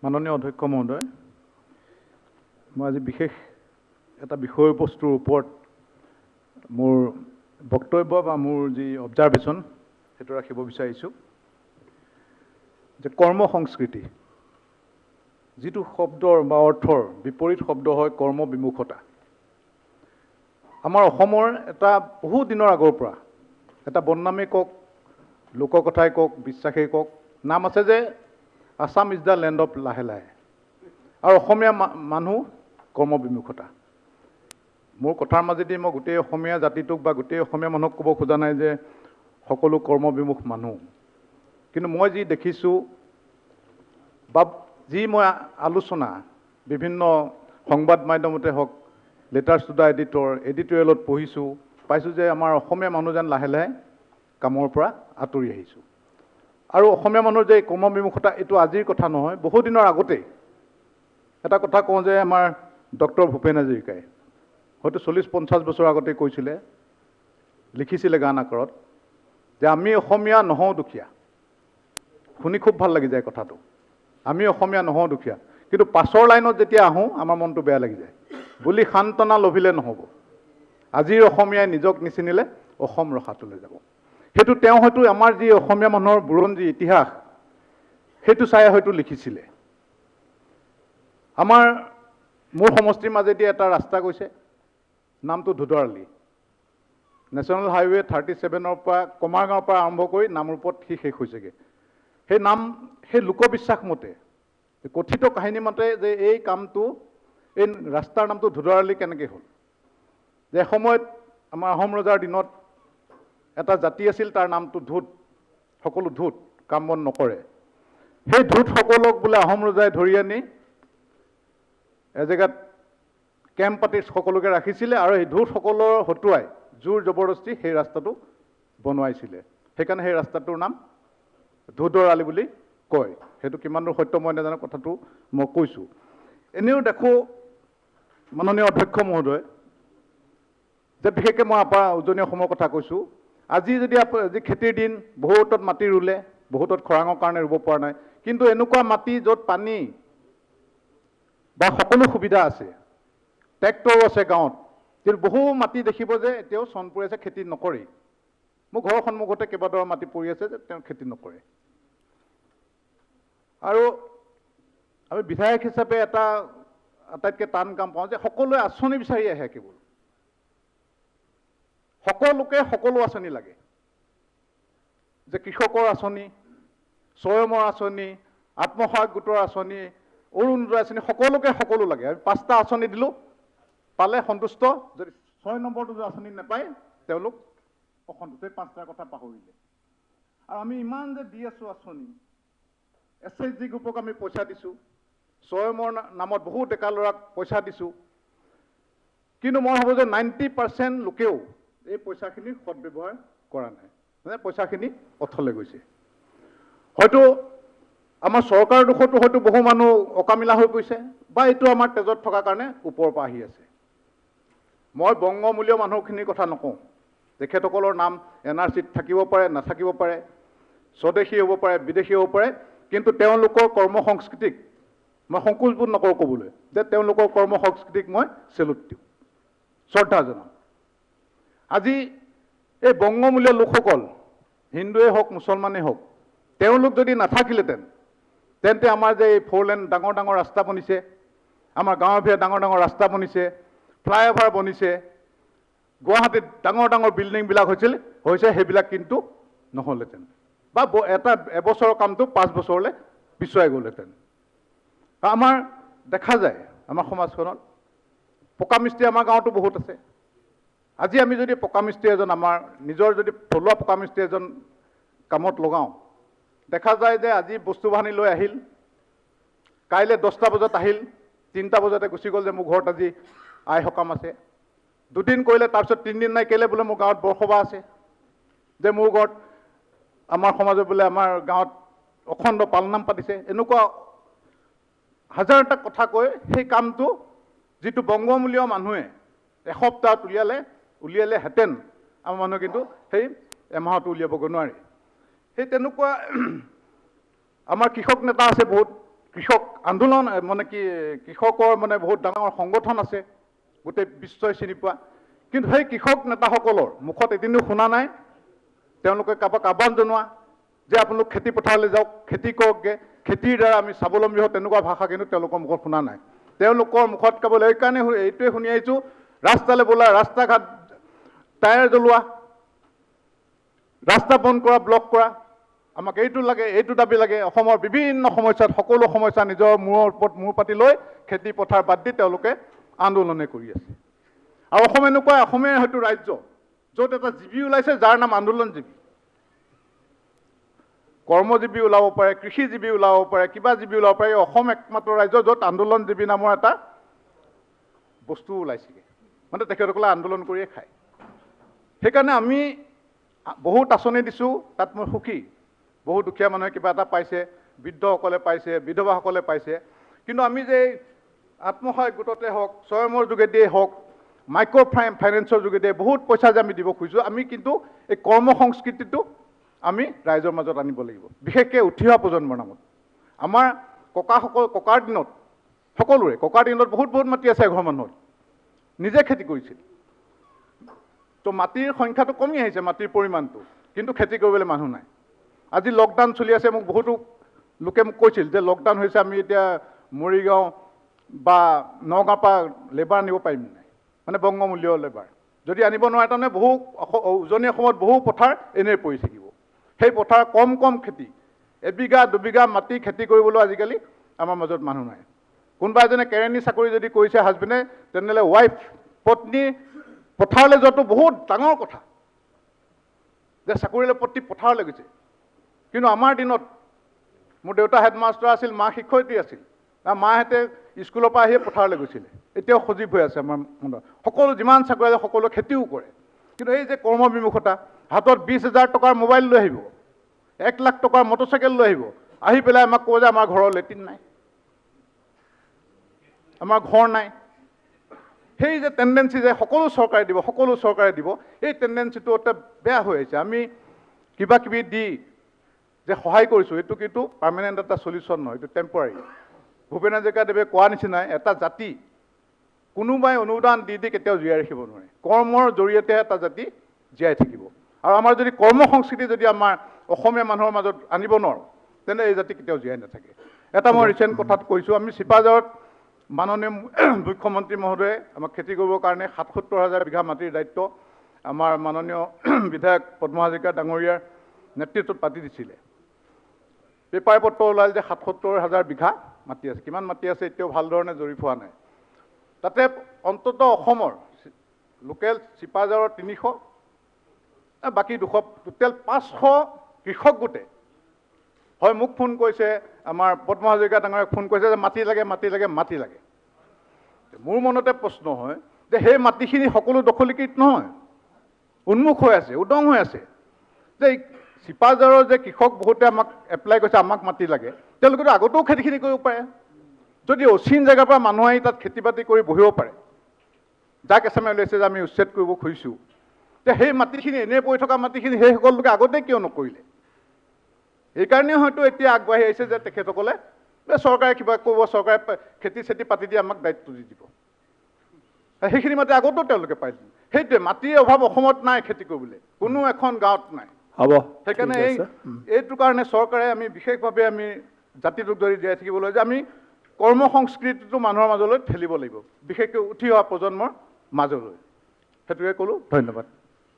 মাননীয় অধ্যক্ষ মহোদয়, মই আজি বিশেষ এটা বিষয়বস্তুৰ ওপৰত মোৰ বক্তব্য বা মোৰ যি অবজাৰভেশ্যন সেইটো ৰাখিব বিচাৰিছোঁ যে কৰ্ম সংস্কৃতি যিটো শব্দৰ বা অৰ্থৰ বিপৰীত শব্দ হয় কৰ্ম বিমুখতা। আমাৰ অসমৰ এটা বহু দিনৰ আগৰ পৰা এটা বদনামেই কওক, লোককথাই কওক, বিশ্বাসেই কওক, নাম আছে যে Assam is the land of লাহে লাহে, আৰু অসমীয়া মানুহ কৰ্মবিমুখতা। মোৰ কথাৰ মাজেদি মই গোটেই অসমীয়া জাতিটোক বা গোটেই অসমীয়া মানুহক ক'ব খোজা নাই যে সকলো কৰ্মবিমুখ মানুহ, কিন্তু মই যি দেখিছোঁ বা যি মই আলোচনা বিভিন্ন সংবাদ মাধ্যমতে হওক, লেটাৰ্ছ টু দ্য এডিটৰিয়েলত পঢ়িছোঁ, পাইছোঁ যে আমাৰ অসমীয়া মানুহ যেন লাহে লাহে কামৰ পৰা আঁতৰি আহিছোঁ। আৰু অসমীয়া মানুহৰ যে কৰ্মবিমুখতা এইটো আজিৰ কথা নহয়, বহুদিনৰ আগতেই। এটা কথা কওঁ যে আমাৰ ডক্টৰ ভূপেন হাজৰিকাই হয়তো 40-50 বছৰ আগতে কৈছিলে, লিখিছিলে গান আকাৰত যে আমি অসমীয়া নহওঁ দুখীয়া। শুনি খুব ভাল লাগি যায় কথাটো, আমি অসমীয়া নহওঁ দুখীয়া, কিন্তু পাছৰ লাইনত যেতিয়া আহোঁ আমাৰ মনটো বেয়া লাগি যায়। বুলি সান্তনা লভিলে নহ'ব, আজিৰ অসমীয়াই নিজক নিচিনিলে অসম ৰসাতলৈ যাব। সেইটো তেওঁ হয়তো আমাৰ যি অসমীয়া মানুহৰ বুৰঞ্জী ইতিহাস সেইটো চাই হয়তো লিখিছিলে। মোৰ সমষ্টিৰ মাজেদি এটা ৰাস্তা গৈছে, নামটো ধুদৰালি। নেশ্যনেল হাইৱে 37ৰ পৰা কমাৰগাঁৱৰ পৰা আৰম্ভ কৰি নামৰূপত সি শেষ হৈছেগৈ। সেই লোকবিশ্বাস মতে, কথিত কাহিনী মতে যে এই কামটো, এই ৰাস্তাৰ নামটো ধুদৰালি কেনেকৈ হ'ল, যে এসময়ত আমাৰ আহোম ৰজাৰ দিনত এটা জাতি আছিল, তাৰ নামটো ধোঁত, সকলো ধোঁত, কাম বন নকৰে। সেই ধোঁতসকলক বোলে আহোম ৰজাই ধৰি আনি এজেগাত কেম্প পাতি সকলোকে ৰাখিছিলে, আৰু সেই ধোঁতসকলৰ হতুৱাই জোৰ জবৰদস্তি সেই ৰাস্তাটো বনোৱাইছিলে। সেইকাৰণে সেই ৰাস্তাটোৰ নাম ধুদৰালি বুলি কয়। সেইটো কিমান দূৰ সত্য মই নাজানো, কথাটো মই কৈছোঁ। এনেও দেখোঁ মাননীয় অধ্যক্ষ মহোদয় যে বিশেষকৈ মই আপোনাৰ উজনি অসমৰ কথা কৈছোঁ, আজি যদি আজি খেতিৰ দিন, বহুতত মাটি ৰুলে, বহুতত খৰাঙৰ কাৰণে ৰুব পৰা নাই, কিন্তু এনেকুৱা মাটি য'ত পানী বা সকলো সুবিধা আছে, ট্ৰেক্টৰো আছে গাঁৱত, কিন্তু বহু মাটি দেখিব যে এতিয়াও চন পৰি আছে, খেতি নকৰেই। মোৰ ঘৰৰ সন্মুখতে কেইবাডৰা মাটি পৰি আছে যে তেওঁ খেতি নকৰে। আৰু আমি বিধায়ক হিচাপে এটা আটাইতকৈ টান কাম পাওঁ যে সকলোৱে আঁচনি বিচাৰি আহে। কেৱল সকলোকে সকলো আঁচনি লাগে, যে কৃষকৰ আঁচনি, স্বয়মৰ আঁচনি, আত্মসহায়ক গোটৰ আঁচনি, অৰুণোদয় আঁচনি, সকলোকে সকলো লাগে। আমি 5টা আঁচনি দিলোঁ, পালে সন্তুষ্ট, যদি 6 নম্বৰটো যদি আঁচনি নাপায় তেওঁলোক অসন্তুষ্ট। 5টাৰ কথা পাহৰিলে। আৰু আমি ইমান যে দি আছোঁ আঁচনি, SHG গ্ৰুপক আমি পইচা দিছোঁ, স্বয়মৰ নামত বহু ডেকা ল'ৰাক পইচা দিছোঁ, কিন্তু মই ভাবোঁ যে 90% লোকেও এই পইচাখিনি সদব্যৱহাৰ কৰা নাই, মানে পইচাখিনি অথলে গৈছে। হয়তো আমাৰ চৰকাৰৰ দোষতো হয়তো বহু মানুহ অকামিলা হৈ গৈছে, বা এইটো আমাৰ তেজত থকাৰ কাৰণে ওপৰৰ পৰা আহি আছে। মই বংগমূলীয় মানুহখিনিৰ কথা নকওঁ, তেখেতসকলৰ নাম NRCত থাকিব পাৰে, নাথাকিব পাৰে, স্বদেশী হ'ব পাৰে, বিদেশী হ'ব পাৰে, কিন্তু তেওঁলোকৰ কৰ্ম সংস্কৃতিক মই সংকোচবোধ নকৰোঁ ক'বলৈ যে তেওঁলোকৰ কৰ্ম সংস্কৃতিক মই চেলুট দিওঁ, শ্ৰদ্ধা জনাওঁ। আজি এই বংগমূলীয় লোকসকল, হিন্দুৱেই হওক, মুছলমানেই হওক, তেওঁলোক যদি নাথাকিলেহেঁতেন, তেন্তে আমাৰ যে এই 4 লেন ডাঙৰ ডাঙৰ ৰাস্তা বনিছে, আমাৰ গাঁৱে ভূঞে ডাঙৰ ডাঙৰ ৰাস্তা বনিছে, ফ্লাইঅভাৰ বনিছে, গুৱাহাটীত ডাঙৰ ডাঙৰ বিল্ডিংবিলাক হৈছে, সেইবিলাক কিন্তু নহ'লহেঁতেন, বা এবছৰৰ কামটো 5 বছৰলৈ পিছুৱাই গ'লহেঁতেন। আমাৰ দেখা যায় আমাৰ সমাজখনত পকা মিস্ত্ৰী আমাৰ গাঁৱতো বহুত আছে। আজি আমি যদি পকা মিস্ত্ৰী এজন, আমাৰ নিজৰ যদি থলুৱা পকা মিস্ত্ৰী এজন কামত লগাওঁ, দেখা যায় যে আজি বস্তু বাহানি লৈ আহিল, কাইলৈ 10টা বজাত আহিল, 3টা বজাতে গুচি গ'ল যে মোৰ ঘৰত আজি আই সকাম আছে। 2 দিন কৰিলে, তাৰপিছত 3 দিন নাই, কেলৈ বোলে মোৰ গাঁৱত বৰসভা আছে, যে মোৰ ঘৰত আমাৰ সমাজত বোলে আমাৰ গাঁৱত অখণ্ড পালনাম পাতিছে। এনেকুৱা হাজাৰটা কথা কৈ সেই কামটো যিটো বংগমূলীয় মানুহে এসপ্তাহত উলিয়ালেহেঁতেন, আমাৰ মানুহে কিন্তু সেই এমাহতো উলিয়াবগৈ নোৱাৰে। সেই তেনেকুৱা আমাৰ কৃষক নেতা আছে বহুত, কৃষক আন্দোলন মানে কি কৃষকৰ মানে বহুত ডাঙৰ সংগঠন আছে, গোটেই বিশ্বই চিনি পোৱা। কিন্তু সেই কৃষক নেতাসকলৰ মুখত এদিনো শুনা নাই তেওঁলোকে কাৰোবাক আহ্বান জনোৱা যে আপোনালোক খেতি পথাৰলৈ যাওক, খেতি কৰকগৈ, খেতিৰ দ্বাৰা আমি স্বাৱলম্বী হওঁ, তেনেকুৱা ভাষা কিন্তু তেওঁলোকৰ মুখত শুনা নাই। তেওঁলোকৰ মুখত কেৱল এইকাৰণে এইটোৱে শুনি আহিছোঁ, ৰাস্তালৈ বোলা, ৰাস্তা ঘাট টায়াৰ জ্বলোৱা, ৰাস্তা বন্ধ কৰা, ব্লক কৰা, আমাক এইটো লাগে, এইটো দাবী লাগে। অসমৰ বিভিন্ন সমস্যাত সকলো সমস্যা নিজৰ মূৰৰ ওপৰত মূৰ পাতি লৈ খেতি পথাৰ বাদ দি তেওঁলোকে আন্দোলনে কৰি আছে। আৰু অসম এনেকুৱা, অসমে হয়তো ৰাজ্য য'ত এটা জীৱী ওলাইছে যাৰ নাম আন্দোলনজীৱী। কৰ্মজীৱী ওলাব পাৰে, কৃষিজীৱী ওলাব পাৰে, কিবা জীৱী ওলাব পাৰে। অসম একমাত্ৰ ৰাজ্য য'ত আন্দোলনজীৱী নামৰ এটা বস্তু ওলাইছেগৈ, মানে তেখেতসকলে আন্দোলন কৰিয়ে খায়। সেইকাৰণে আমি বহুত আঁচনি দিছোঁ, তাত মই সুখী। বহু দুখীয়া মানুহে কিবা এটা পাইছে, বৃদ্ধসকলে পাইছে, বিধৱাসকলে পাইছে। কিন্তু আমি যে আত্মসহায়ক গোটতে হওক, স্বয়মৰ যোগেদিয়ে হওক, মাইক্ৰ' ফাইনেন্সৰ যোগেদিয়ে বহুত পইচা যে আমি দিব খুজিছোঁ, আমি কিন্তু এই কৰ্ম সংস্কৃতিটো আমি ৰাইজৰ মাজত আনিব লাগিব, বিশেষকৈ উঠি অহা প্ৰজন্মৰ নামত। আমাৰ ককাৰ দিনত, সকলোৰে ককাৰ দিনত বহুত মাটি আছে এঘৰ মানুহত, নিজে খেতি কৰিছিল। তো মাটিৰ সংখ্যাটো কমি আহিছে, মাটিৰ পৰিমাণটো, কিন্তু খেতি কৰিবলৈ মানুহ নাই। আজি লকডাউন চলি আছে, মোক বহুতো লোকে মোক কৈছিল যে লকডাউন হৈছে, আমি এতিয়া মৰিগাঁও বা নগাঁৱৰ পৰা লেবাৰ নিব পাৰিম নাই, মানে বংগমূলীয় লেবাৰ। যদি আনিব নোৱাৰে তাৰমানে বহু উজনি অসমত বহু পথাৰ এনেই পৰি থাকিব। সেই পথাৰ কম খেতি, এবিঘা দুবিঘা মাটি খেতি কৰিবলৈ আজিকালি আমাৰ মাজত মানুহ নাই। কোনোবা এজনে কেৰাণী চাকৰি যদি কৰিছে হাজবেণ্ডে, তেনেহ'লে ৱাইফ, পত্নী পথাৰলৈ যোৱাটো বহুত ডাঙৰ কথা, যে চাকৰিলৈ পথাৰলৈ গৈছে। কিন্তু আমাৰ দিনত মোৰ দেউতা হেডমাষ্টাৰ আছিল, মা শিক্ষয়িত্ৰী আছিল, মাহঁতে স্কুলৰ পৰা আহিয়ে পথাৰলৈ গৈছিলে। এতিয়াও সজীৱ হৈ আছে আমাৰ মনত। সকলো যিমান চাকৰি আছে সকলো খেতিও কৰে। কিন্তু এই যে কৰ্মবিমুখতা, হাতত 20,000 টকাৰ মোবাইল লৈ আহিব, 1 লাখ টকাৰ মটৰচাইকেল লৈ আহিব, আহি পেলাই আমাক কয় যে আমাৰ ঘৰৰ লেট্ৰিন নাই, আমাৰ ঘৰ নাই। সেই যে টেণ্ডেঞ্চি যে সকলো চৰকাৰে দিব, এই টেণ্ডেঞ্চিটো অতি বেয়া হৈ আহিছে। আমি কিবা কিবি দি যে সহায় কৰিছোঁ, এইটো কিন্তু পাৰ্মানেণ্ট এটা চলিউশ্যন নহয়, এইটো টেম্পৰাৰী। ভূপেন হাজৰিকাদেৱে কোৱা নিচিনাই এটা জাতি কোনোবাই অনুদান দি কেতিয়াও জীয়াই ৰাখিব নোৱাৰে। কৰ্মৰ জৰিয়তে এটা জাতি জীয়াই থাকিব। আৰু আমাৰ যদি কৰ্ম সংস্কৃতি যদি আমাৰ অসমীয়া মানুহৰ মাজত আনিব নোৱাৰোঁ, তেন্তে এই জাতি কেতিয়াও জীয়াই নাথাকে। এটা মই ৰিচেণ্ট কথাত কৈছোঁ, আমি চিপাঝাৰত মাননীয় মুখ্যমন্ত্ৰী মহোদয়ে আমাক খেতি কৰিবৰ কাৰণে 77,000 বিঘা মাটিৰ দায়িত্ব আমাৰ মাননীয় বিধায়ক পদ্ম হাজৰিকা ডাঙৰীয়াৰ নেতৃত্বত পাতি দিছিলে। পেপাৰ পত্ৰ ওলাল যে 77,000 বিঘা মাটি আছে। কিমান মাটি আছে এতিয়াও ভালধৰণে জৰীপ হোৱা নাই। তাতে অন্ততঃ অসমৰ লোকেল চিপাঝাৰৰ 300, বাকী 200, টোটেল 500 কৃষক গোটে হয় মোক ফোন কৰিছে, আমাৰ পদ্ম হাজৰিকা ডাঙৰীয়াক ফোন কৰিছে যে মাটি লাগে। মোৰ মনতে প্ৰশ্ন হয় যে সেই মাটিখিনি সকলো দখলীকৃত নহয়, উন্মুখ হৈ আছে, উদং হৈ আছে। যে চিপাঝাৰৰ যে কৃষক বহুতে আমাক এপ্লাই কৰিছে, আমাক মাটি লাগে, তেওঁলোকেতো আগতেও খেতিখিনি কৰিব পাৰে। যদি অচিন জেগাৰ পৰা মানুহ আহি তাত খেতি বাতি কৰি বহিব পাৰে, যাক এছামে উলিয়াইছে যে আমি উচ্ছেদ কৰিব খুজিছোঁ, যে সেই মাটিখিনি এনেই পৰি থকা মাটিখিনি সেইসকল লোকে আগতে কিয় নকৰিলে? এইকাৰণে হয়তো এতিয়া আগবাঢ়ি আহিছে যে তেখেতসকলে চৰকাৰে কিবা কৰিব, চৰকাৰে খেতি চেতি পাতি দি আমাক দায়িত্ব দি দিব। সেইখিনি মাটি আগতেও তেওঁলোকে পাইছিল। সেইটোৱে মাটিৰ অভাৱ অসমত নাই খেতি কৰিবলৈ, কোনো এখন গাঁৱত নাই। হ'ব, সেইকাৰণে এইটো কাৰণে চৰকাৰে আমি বিশেষভাৱে আমি জাতিটোক ধৰি জীয়াই থাকিবলৈ যে আমি কৰ্ম সংস্কৃতিটো মানুহৰ মাজলৈ ঠেলিব লাগিব, বিশেষকৈ উঠি অহা প্ৰজন্মৰ মাজলৈ। সেইটোকে ক'লোঁ, ধন্যবাদ।